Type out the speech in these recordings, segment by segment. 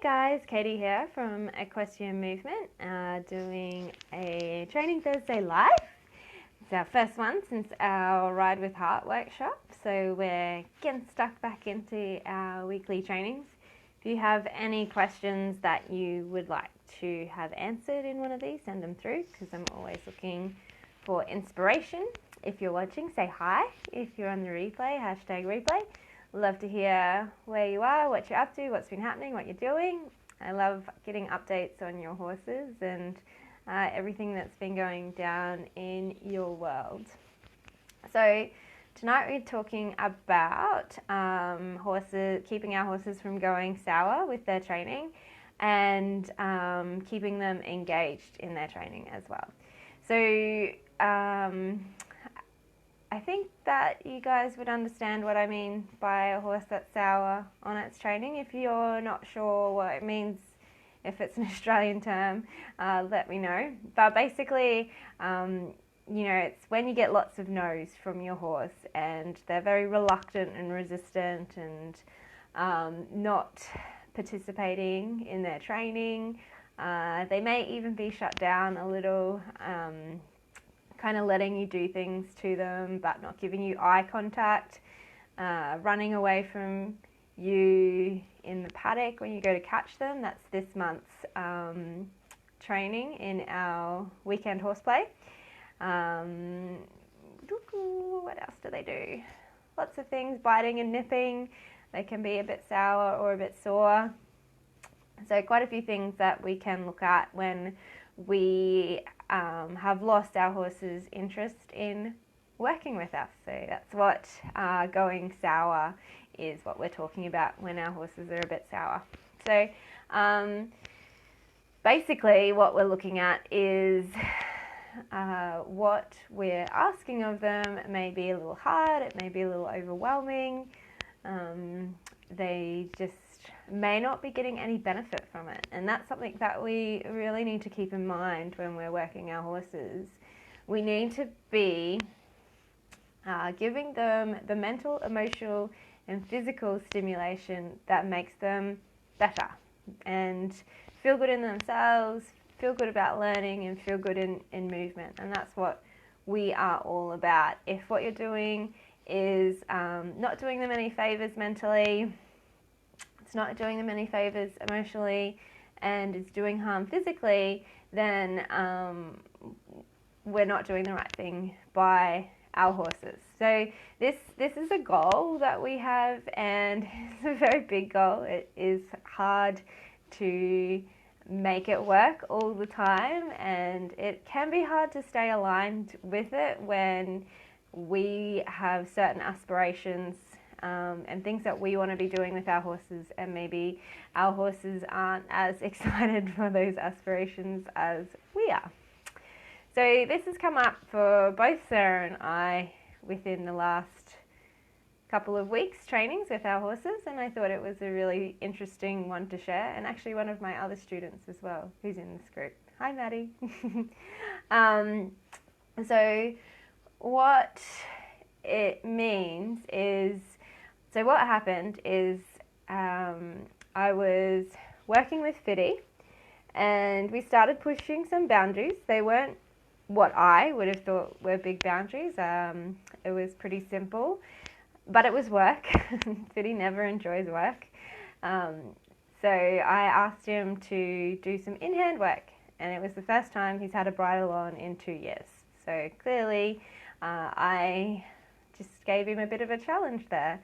guys, Katie here from Equestrian Movement, doing a Training Thursday live. It's our first one since our Ride with Heart workshop, so we're getting stuck back into our weekly trainings. If you have any questions that you would like to have answered in one of these, send them through, because I'm always looking for inspiration. If you're watching, say hi. If you're on the replay, #replay. Love to hear where you are, what you're up to, what's been happening, what you're doing. I love getting updates on your horses and everything that's been going down in your world. So tonight we're talking about horses, keeping our horses from going sour with their training and keeping them engaged in their training as well. So I think that you guys would understand what I mean by a horse that's sour on its training. If you're not sure what it means, if it's an Australian term, let me know. But basically, it's when you get lots of no's from your horse and they're very reluctant and resistant and not participating in their training. They may even be shut down a little, kind of letting you do things to them but not giving you eye contact, running away from you in the paddock when you go to catch them. That's this month's training in our weekend horseplay. What else do they do? Lots of things, biting and nipping. They can be a bit sour or a bit sore. So quite a few things that we can look at when we have lost our horse's interest in working with us. So that's what going sour is, what we're talking about when our horses are a bit sour. So basically what we're looking at is what we're asking of them. It may be a little hard, it may be a little overwhelming. They just may not be getting any benefit from it, and that's something that we really need to keep in mind when we're working our horses. We need to be giving them the mental, emotional and physical stimulation that makes them better and feel good in themselves, feel good about learning and feel good in movement. And that's what we are all about. If what you're doing is not doing them any favours mentally, it's not doing them any favours emotionally, and it's doing harm physically, then we're not doing the right thing by our horses. So this is a goal that we have, and it's a very big goal. It is hard to make it work all the time, and it can be hard to stay aligned with it when we have certain aspirations and things that we want to be doing with our horses, and maybe our horses aren't as excited for those aspirations as we are. So this has come up for both Sarah and I within the last couple of weeks trainings with our horses, and I thought it was a really interesting one to share, and actually one of my other students as well who's in this group. Hi Maddie. So what it means is, so what happened is I was working with Fiddy and we started pushing some boundaries. They weren't what I would have thought were big boundaries. It was pretty simple, but it was work. Fiddy never enjoys work. So I asked him to do some in-hand work, and it was the first time he's had a bridle on in 2 years. So clearly I just gave him a bit of a challenge there.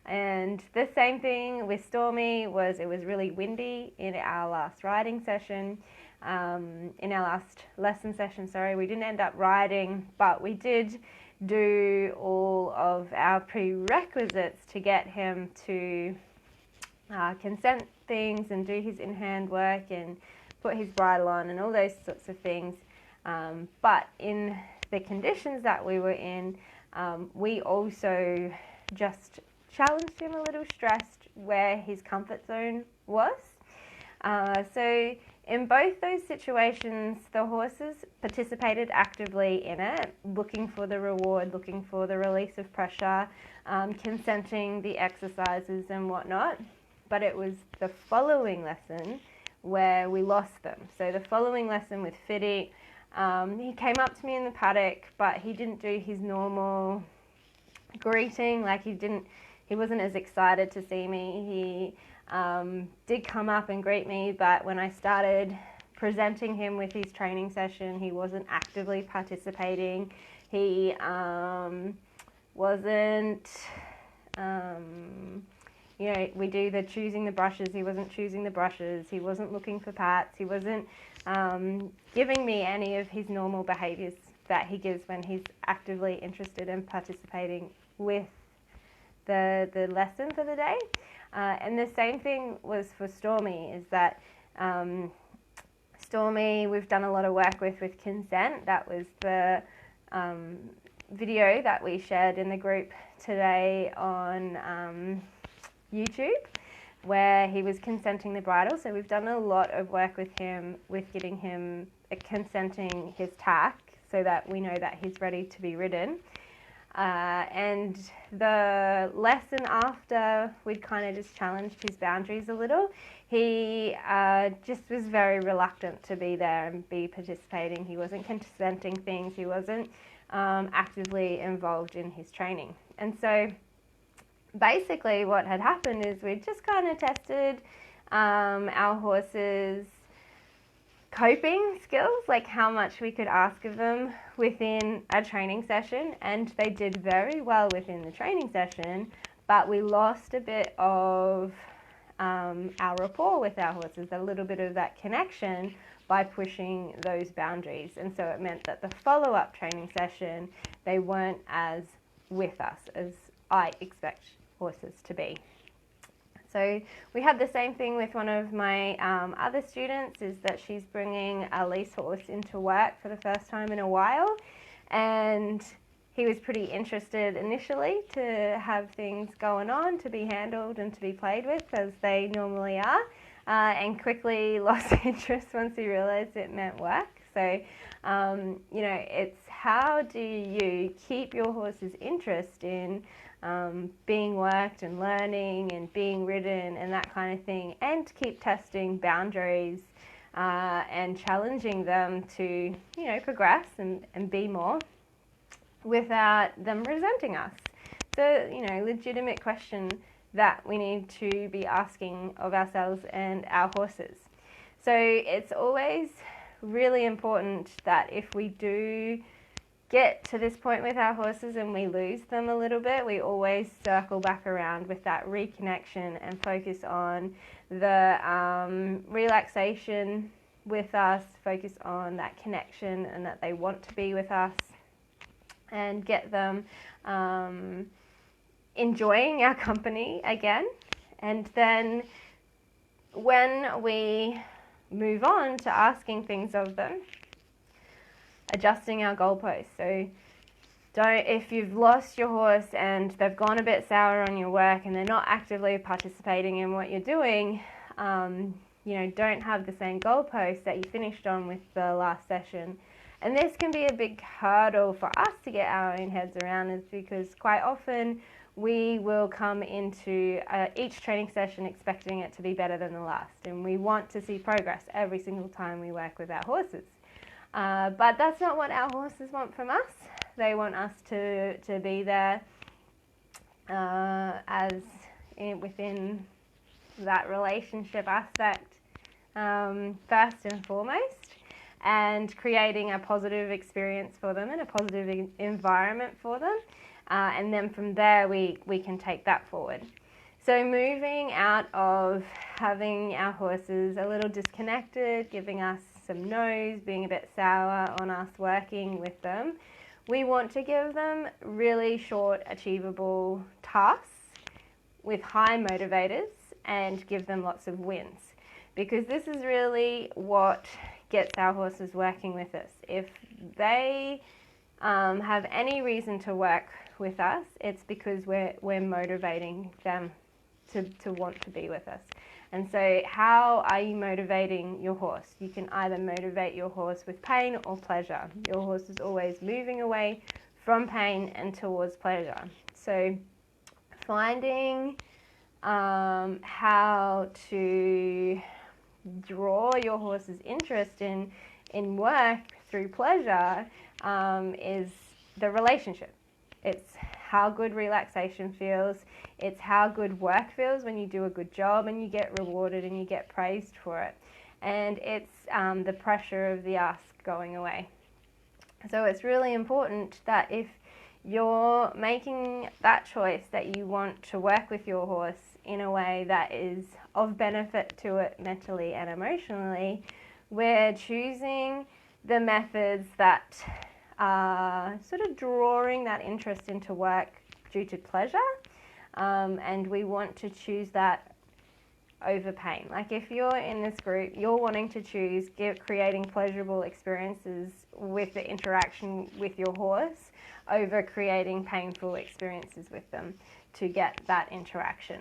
And the same thing with Stormy. It was really windy in our last riding session, in our last lesson session, sorry. We didn't end up riding, but we did do all of our prerequisites to get him to consent things and do his in-hand work and put his bridle on and all those sorts of things. But in the conditions that we were in, we also just challenged him a little, stressed where his comfort zone was. So in both those situations, the horses participated actively in it, looking for the reward, looking for the release of pressure, consenting the exercises and whatnot. but it was the following lesson where we lost them. So the following lesson with Fiddy, he came up to me in the paddock, but he didn't do his normal greeting. Like he wasn't as excited to see me. He did come up and greet me, but when I started presenting him with his training session, he wasn't actively participating. He wasn't, we do the choosing the brushes. He wasn't choosing the brushes. He wasn't looking for pats. He wasn't giving me any of his normal behaviours that he gives when he's actively interested in participating with the lesson for the day. And the same thing was for Stormy, is that Stormy, we've done a lot of work with consent. That was the video that we shared in the group today on YouTube, where he was consenting the bridle. So we've done a lot of work with him, with getting him consenting his tack, so that we know that he's ready to be ridden. And the lesson after, we'd kind of just challenged his boundaries a little. He just was very reluctant to be there and be participating. He wasn't consenting things. He wasn't actively involved in his training. And so basically what had happened is we just kind of tested our horses' coping skills, like how much we could ask of them within a training session, and they did very well within the training session, but we lost a bit of our rapport with our horses, a little bit of that connection by pushing those boundaries. And so it meant that the follow-up training session, they weren't as with us as I expect horses to be. So we had the same thing with one of my other students, is that she's bringing a lease horse into work for the first time in a while, and he was pretty interested initially to have things going on, to be handled and to be played with, as they normally are, and quickly lost interest once he realised it meant work. So, it's how do you keep your horse's interest in being worked and learning and being ridden and that kind of thing, and keep testing boundaries and challenging them to, progress and be more without them resenting us. The, legitimate question that we need to be asking of ourselves and our horses. So it's always really important that if we do get to this point with our horses and we lose them a little bit, we always circle back around with that reconnection and focus on the relaxation with us, focus on that connection and that they want to be with us, and get them enjoying our company again. And then when we move on to asking things of them, adjusting our goalposts. So if you've lost your horse and they've gone a bit sour on your work and they're not actively participating in what you're doing, don't have the same goalposts that you finished on with the last session. And this can be a big hurdle for us to get our own heads around, is because quite often we will come into each training session expecting it to be better than the last, and we want to see progress every single time we work with our horses. But that's not what our horses want from us. They want us to be there within that relationship aspect first and foremost, and creating a positive experience for them and a positive environment for them. And then from there we can take that forward. So moving out of having our horses a little disconnected, giving us some no's, being a bit sour on us working with them, we want to give them really short, achievable tasks with high motivators and give them lots of wins. Because this is really what gets our horses working with us. If they have any reason to work with us, it's because we're motivating them to want to be with us. And so how are you motivating your horse? You can either motivate your horse with pain or pleasure. Your horse is always moving away from pain and towards pleasure. So finding how to draw your horse's interest in work through pleasure is the relationship. It's how good relaxation feels. It's how good work feels when you do a good job and you get rewarded and you get praised for it. And it's the pressure of the ask going away. So it's really important that if you're making that choice that you want to work with your horse in a way that is of benefit to it mentally and emotionally, we're choosing the methods that are sort of drawing that interest into work due to pleasure, and we want to choose that over pain. Like if you're in this group, you're wanting to choose creating pleasurable experiences with the interaction with your horse over creating painful experiences with them to get that interaction.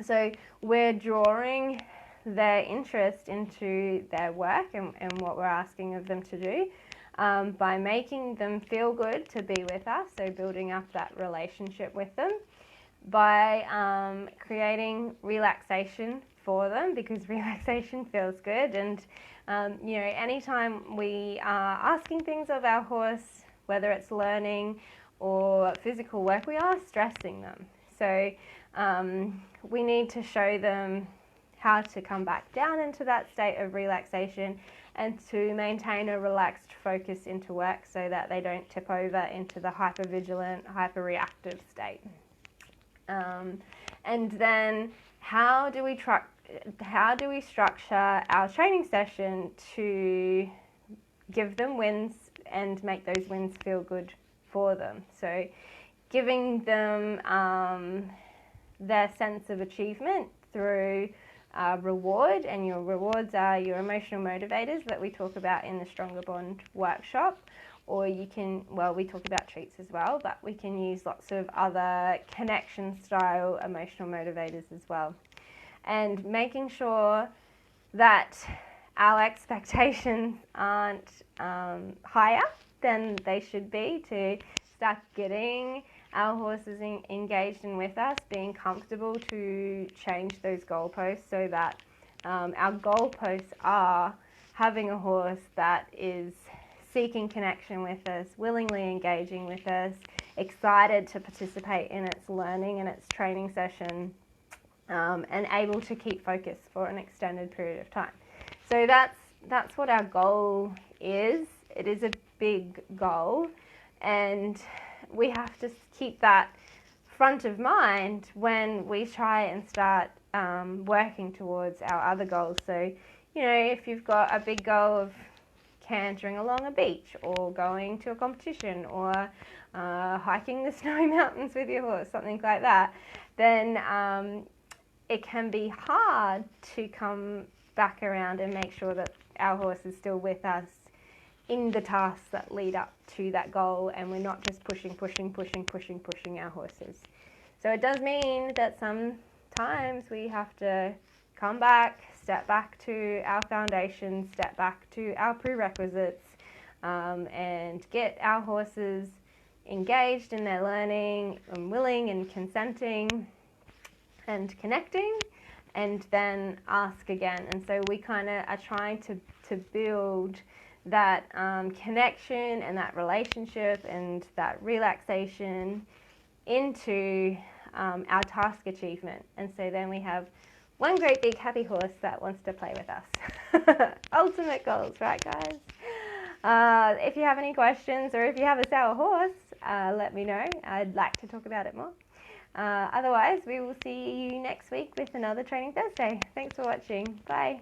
So we're drawing their interest into their work and what we're asking of them to do by making them feel good to be with us, so building up that relationship with them, by creating relaxation for them, because relaxation feels good. And anytime we are asking things of our horse, whether it's learning or physical work, we are stressing them. So we need to show them how to come back down into that state of relaxation and to maintain a relaxed focus into work so that they don't tip over into the hypervigilant, hyperreactive state. And then how do we structure our training session to give them wins and make those wins feel good for them? So giving them their sense of achievement through reward, and your rewards are your emotional motivators that we talk about in the Stronger Bond workshop, or we talk about treats as well, but we can use lots of other connection style emotional motivators as well. And making sure that our expectations aren't higher than they should be to start getting our horses engaged and with us, being comfortable to change those goalposts so that our goalposts are having a horse that is seeking connection with us, willingly engaging with us, excited to participate in its learning and its training session, and able to keep focus for an extended period of time. So that's what our goal is. It is a big goal, and we have to keep that front of mind when we try and start working towards our other goals. So, if you've got a big goal of cantering along a beach or going to a competition or hiking the snowy mountains with your horse, something like that, then it can be hard to come back around and make sure that our horse is still with us in the tasks that lead up to that goal, and we're not just pushing our horses. So it does mean that sometimes we have to come back, step back to our foundations, step back to our prerequisites, and get our horses engaged in their learning and willing and consenting and connecting, and then ask again. And so we kind of are trying to build that connection and that relationship and that relaxation into our task achievement. And so then we have one great big happy horse that wants to play with us. Ultimate goals, right, guys? If you have any questions or if you have a sour horse, let me know. I'd like to talk about it more. Otherwise, we will see you next week with another Training Thursday. Thanks for watching. Bye.